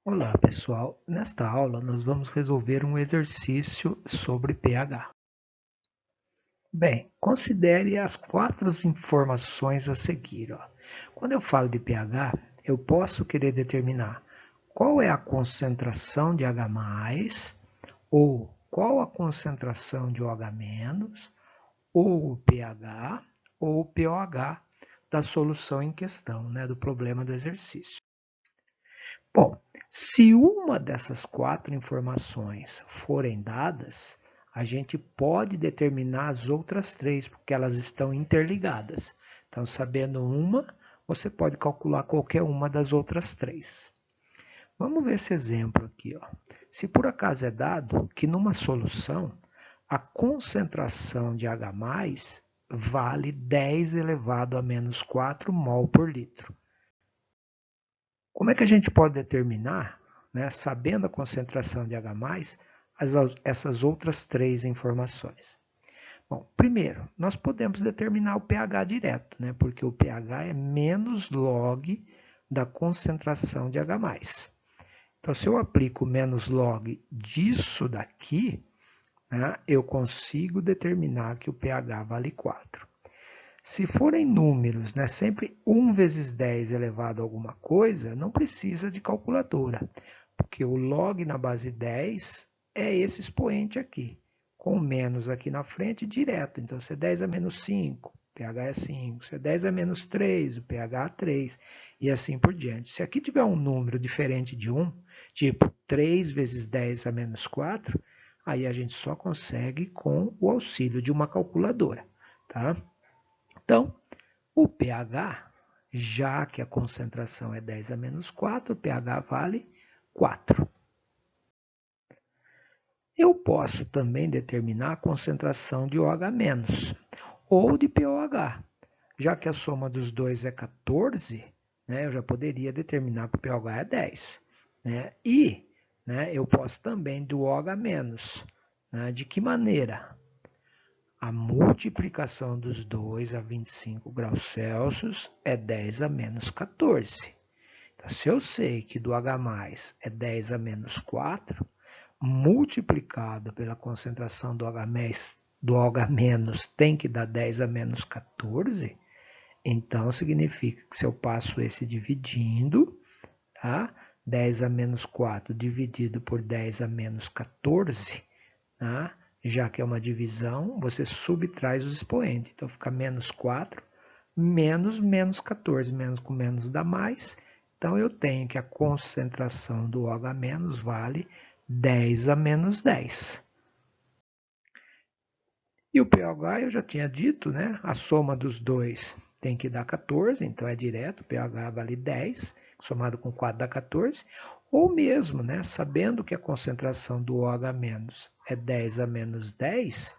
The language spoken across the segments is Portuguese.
Olá, pessoal. Nesta aula, nós vamos resolver um exercício sobre pH. Bem, considere as quatro informações a seguir. Quando eu falo de pH, eu posso querer determinar qual é a concentração de H+, ou qual a concentração de OH-, ou o pH, ou o pOH da solução em questão, do problema do exercício. Bom, se uma dessas quatro informações forem dadas, a gente pode determinar as outras três, porque elas estão interligadas. Então, sabendo uma, você pode calcular qualquer uma das outras três. Vamos ver esse exemplo aqui. Se por acaso é dado que numa solução a concentração de H+ vale 10 elevado a menos 4 mol por litro. Como é que a gente pode determinar, sabendo a concentração de H+, essas outras três informações? Bom, primeiro, nós podemos determinar o pH direto, porque o pH é menos log da concentração de H+. Então, se eu aplico menos log disso daqui, eu consigo determinar que o pH vale 4. Se forem números, sempre 1 vezes 10 elevado a alguma coisa, não precisa de calculadora, porque o log na base 10 é esse expoente aqui, com menos aqui na frente direto. Então, se é 10 a menos 5, o pH é 5. Se é 10 a menos 3, o pH é 3. E assim por diante. Se aqui tiver um número diferente de 1, tipo 3 vezes 10 a menos 4, aí a gente só consegue com o auxílio de uma calculadora, tá? Então, o pH, já que a concentração é 10 a menos 4, o pH vale 4. Eu posso também determinar a concentração de OH- ou de pOH. Já que a soma dos dois é 14, eu já poderia determinar que o pOH é 10. E eu posso também do OH-. De que maneira? A multiplicação dos dois a 25 graus Celsius é 10 a menos 14. Então, se eu sei que do H+ é 10 a menos 4, multiplicado pela concentração do OH- tem que dar 10 a menos 14, então significa que se eu passo esse dividindo, tá? 10 a menos 4 dividido por 10 a menos 14, tá? Já que é uma divisão, você subtrai os expoentes. Então, fica menos 4, menos 14. Menos com menos dá mais. Então, eu tenho que a concentração do OH- vale 10 a menos 10. E o pOH eu já tinha dito, a soma dos dois tem que dar 14, então é direto, o pH vale 10, somado com 4 dá 14. Ou mesmo, sabendo que a concentração do OH- é 10 a menos 10,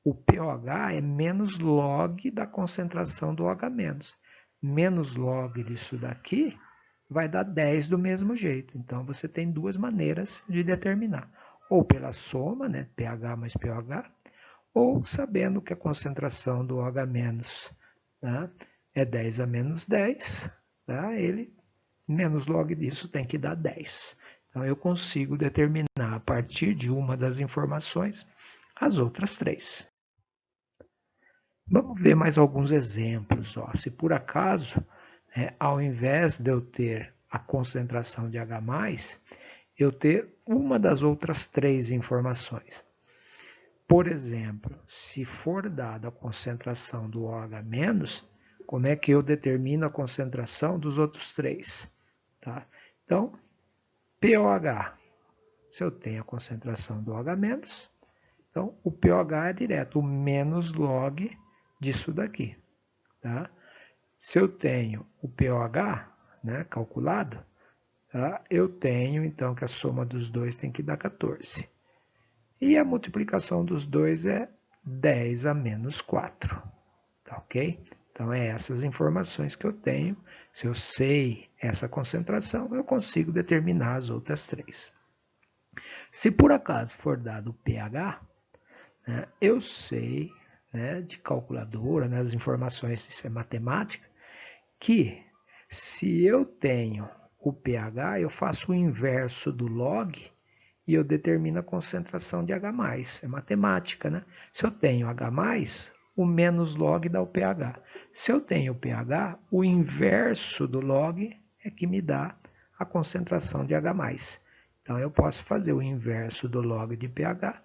o pOH é menos log da concentração do OH-. Menos log disso daqui vai dar 10 do mesmo jeito. Então, você tem duas maneiras de determinar. Ou pela soma, pH mais pOH, ou sabendo que a concentração do OH- tá, é 10 a menos 10, tá, ele menos log disso tem que dar 10. Então, eu consigo determinar a partir de uma das informações as outras três. Vamos ver mais alguns exemplos. Se por acaso, ao invés de eu ter a concentração de H+, eu ter uma das outras três informações. Por exemplo, se for dada a concentração do OH-, como é que eu determino a concentração dos outros três? Tá? Então, pOH, se eu tenho a concentração do OH-, então o pOH é direto, o menos log disso daqui. Tá? Se eu tenho o pOH calculado, tá? Eu tenho então que a soma dos dois tem que dar 14. E a multiplicação dos dois é 10 a menos 4. Tá ok? Então, é essas informações que eu tenho. Se eu sei essa concentração, eu consigo determinar as outras três. Se por acaso for dado o pH, eu sei, de calculadora, as informações, isso é matemática, que se eu tenho o pH, eu faço o inverso do log e eu determino a concentração de H+. É matemática, né? Se eu tenho H+, o menos log dá o pH. Se eu tenho pH, o inverso do log é que me dá a concentração de H+. Então, eu posso fazer o inverso do log de pH,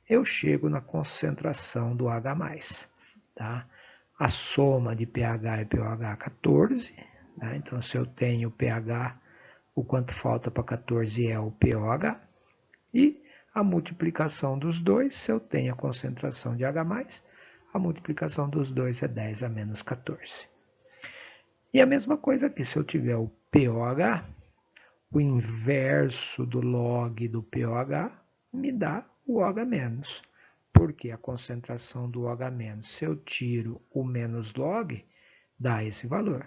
eu chego na concentração do H+. Tá? A soma de pH e pOH é 14. Tá? Então, se eu tenho pH, o quanto falta para 14 é o pOH. E a multiplicação dos dois, se eu tenho a concentração de H+, a multiplicação dos dois é 10 a menos 14. E a mesma coisa aqui, se eu tiver o pOH, o inverso do log do pOH me dá o OH-. Porque a concentração do OH-, se eu tiro o menos log, dá esse valor.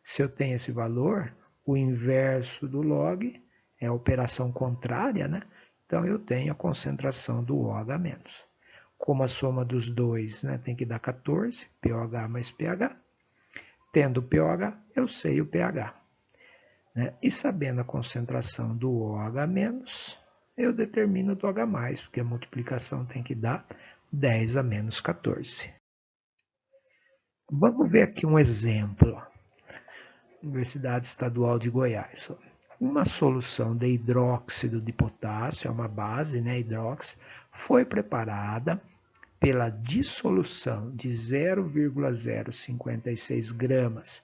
Se eu tenho esse valor, o inverso do log é a operação contrária, né? Então, eu tenho a concentração do OH-. Como a soma dos dois, né, tem que dar 14, pOH mais pH. Tendo pOH, eu sei o pH. Né? E sabendo a concentração do OH-, eu determino do H+, porque a multiplicação tem que dar 10 a menos 14. Vamos ver aqui um exemplo. Universidade Estadual de Goiás. Uma solução de hidróxido de potássio, é uma base, né, hidróxido, foi preparada pela dissolução de 0,056 gramas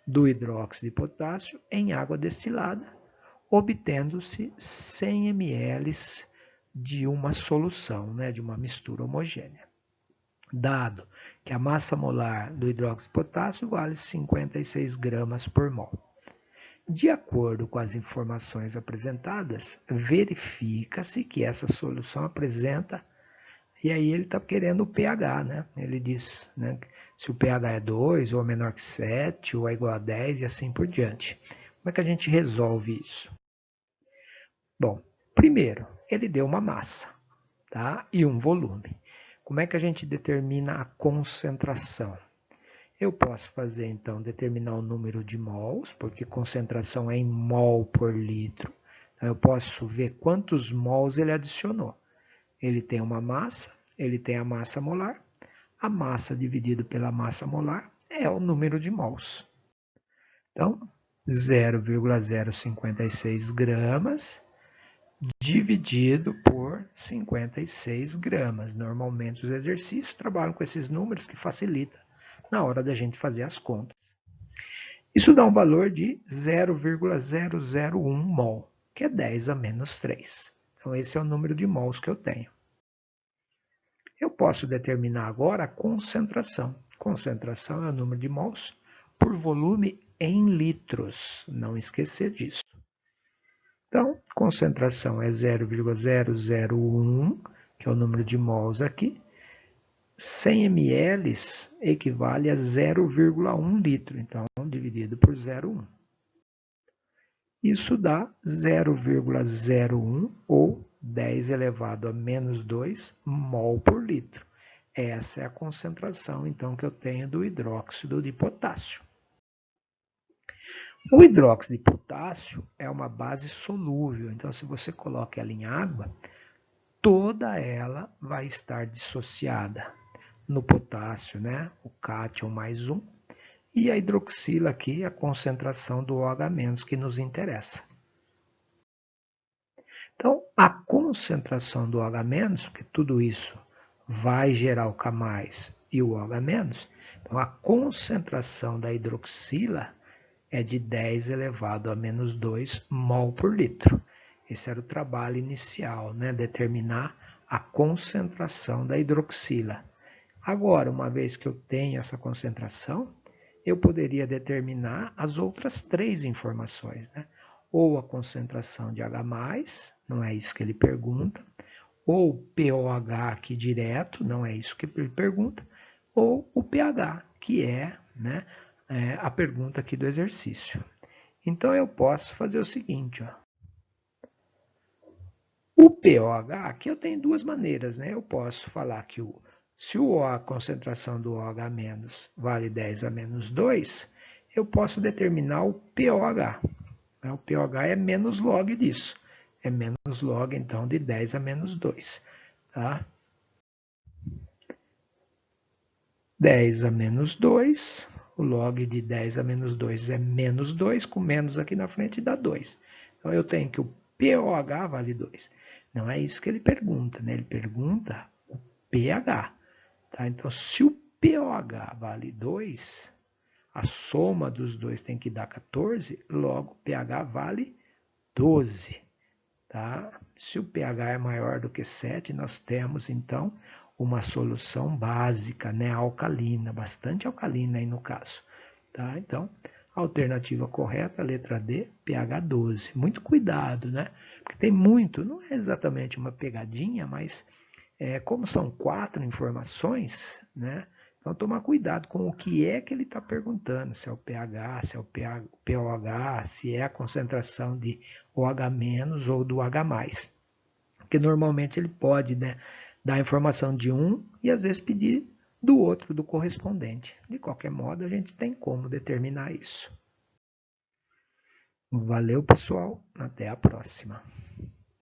do hidróxido de potássio em água destilada, obtendo-se 100 ml de uma solução, né, de uma mistura homogênea. Dado que a massa molar do hidróxido de potássio vale 56 gramas por mol. De acordo com as informações apresentadas, verifica-se que essa solução apresenta, e aí ele está querendo o pH, né? Ele diz, né, se o pH é 2, ou é menor que 7, ou é igual a 10, e assim por diante. Como é que a gente resolve isso? Bom, primeiro, ele deu uma massa, tá? E um volume. Como é que a gente determina a concentração? Eu posso fazer, então, determinar o número de mols, porque concentração é em mol por litro. Então, eu posso ver quantos mols ele adicionou. Ele tem uma massa, ele tem a massa molar. A massa dividido pela massa molar é o número de mols. Então, 0,056 gramas dividido por 56 gramas. Normalmente, os exercícios trabalham com esses números que facilita na hora da gente fazer as contas. Isso dá um valor de 0,001 mol, que é 10 a menos 3. Então, esse é o número de mols que eu tenho. Eu posso determinar agora a concentração. Concentração é o número de mols por volume em litros. Não esquecer disso. Então, concentração é 0,001, que é o número de mols aqui. 100 ml equivale a 0,1 litro, então dividido por 0,1. Isso dá 0,01 ou 10 elevado a menos 2 mol por litro. Essa é a concentração, então, que eu tenho do hidróxido de potássio. O hidróxido de potássio é uma base solúvel, então se você coloca ela em água, toda ela vai estar dissociada. No potássio, né, o cátion mais 1, e a hidroxila aqui, a concentração do OH- que nos interessa. Então, a concentração do OH-, porque tudo isso vai gerar o K+, e o OH-, então a concentração da hidroxila é de 10 elevado a menos 2 mol por litro. Esse era o trabalho inicial, né, determinar a concentração da hidroxila. Agora, uma vez que eu tenho essa concentração, eu poderia determinar as outras três informações, né? Ou a concentração de H+, não é isso que ele pergunta, ou pOH aqui direto, não é isso que ele pergunta, ou o pH, que é, né, a pergunta aqui do exercício. Então, eu posso fazer o seguinte, ó. O pOH, aqui eu tenho duas maneiras, né? Eu posso falar que se a concentração do OH- vale 10 a menos 2, eu posso determinar o pOH. O pOH é menos log disso. É menos log, então, de 10 a menos 2. Tá? 10 a menos 2, o log de 10 a menos 2 é menos 2, com menos aqui na frente dá 2. Então eu tenho que o pOH vale 2. Não é isso que ele pergunta, né? Ele pergunta o pH. Tá? Então, se o pOH vale 2, a soma dos dois tem que dar 14, logo o pH vale 12. Tá? Se o pH é maior do que 7, nós temos então uma solução básica, né, alcalina, bastante alcalina aí no caso. Tá? Então, a alternativa correta, letra D, pH 12. Muito cuidado, né? Porque tem muito, não é exatamente uma pegadinha, mas como são 4 informações, né? Então, tomar cuidado com o que é que ele está perguntando, se é o pH, se é o pOH, se é a concentração de OH- ou do H+. Porque normalmente ele pode, né, dar a informação de um e às vezes pedir do outro, do correspondente. De qualquer modo, a gente tem como determinar isso. Valeu, pessoal. Até a próxima.